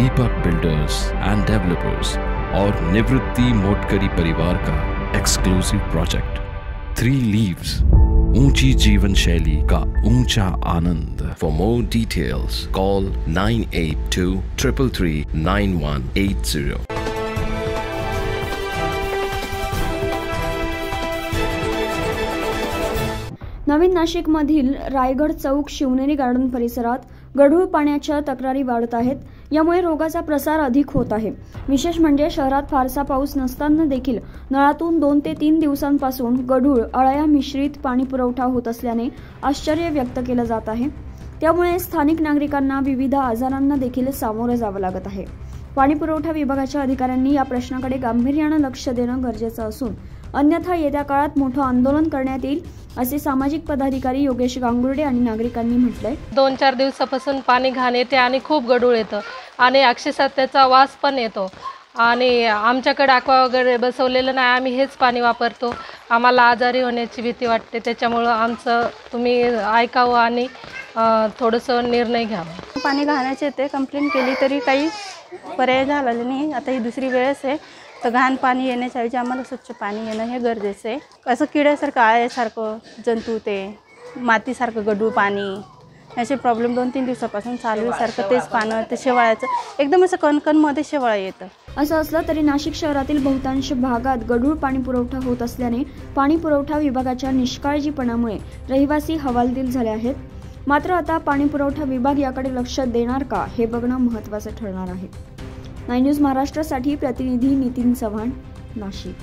Deepak builders end developers और निवृत्ति मोटकरी परिवार का एक्सक्लूसिव प्रोजेक्ट 3 लीव्स, ऊंची जीवन शैली का ऊंचा आनंद। For more details call 9823339180। नवीन नाशिकमधील रायगड चौक शिवनेरी गार्डन परिसरात गढूळ पाण्याच्या तक्रारी वाढत आहेत। यामुळे रोगाचा प्रसार अधिक होत आहे। विशेष म्हणजे शहरात फारसा पाऊस नसताना देखील नळातून 2 ते 3 दिवसांपासून गढूळ अळ्या मिश्रित पाणी पुरवठा होत असल्याने आश्चर्य व्यक्त केलं जात आहे। त्यामुळे स्थानिक नागरिकांना विविध आजारांना देखील सामोरं जावं लागत आहे। पाणी पुरवठा विभागाच्या अधिकाऱ्यांनी या प्रश्नाकडे गांभीर्याने लक्ष देणं गरजेचं असून अन्यथा येत्या काळात मोठं आंदोलन करण्यात येईल असे सामाजिक पदाधिकारी योगेश गांगुर्डे आणि नागरिकांनी म्हटलंय। 2-4 दिवसापासून पाणी घाण येते आणि खूप गढूळ येतं आणि अक्षरशः त्याचा वास पण येतो आणि आमच्याकडे aqua वगैरे बसवलेलं नाही, आम्ही हेच पाणी वापरतो। आम्हाला आजारी होण्याची भीती वाटते, त्याच्यामुळे आमचं तुम्ही ऐकावं आणि थोडंसं निर्णय घ्यावा। पाणी घाण्याचे ते कंप्लेंट केली तरी काही पर्याय झाला नाही। आता ही दुसरी वेळेस आहे, तर घाण पाणी येण्याऐवजी आम्हाला स्वच्छ पाणी येणं हे गरजेचं आहे। असं किड्यासारखं आळ्यासारखं जंतू, ते मातीसारखं गढूळ पाणी, याचे प्रॉब्लेम 2-3 दिवसापासून चालू आहे। सारखं तेच पाणी, ते शेवाळ्याचं एकदम असं कणकणमध्ये शेवाळं येतं। असं असलं तरी नाशिक शहरातील बहुतांश भागात गढूळ पाणी पुरवठा होत असल्याने पाणी पुरवठा विभागाच्या निष्काळजीपणामुळे रहिवासी हवालदिल झाले आहेत। मात्र आता पाणी पुरवठा विभाग याकडे लक्ष देणार का हे बघणं महत्त्वाचं ठरणार आहे। 9 न्यूज महाराष्ट्रासाठी प्रतिनिधी नितीन चव्हाण, नाशिक।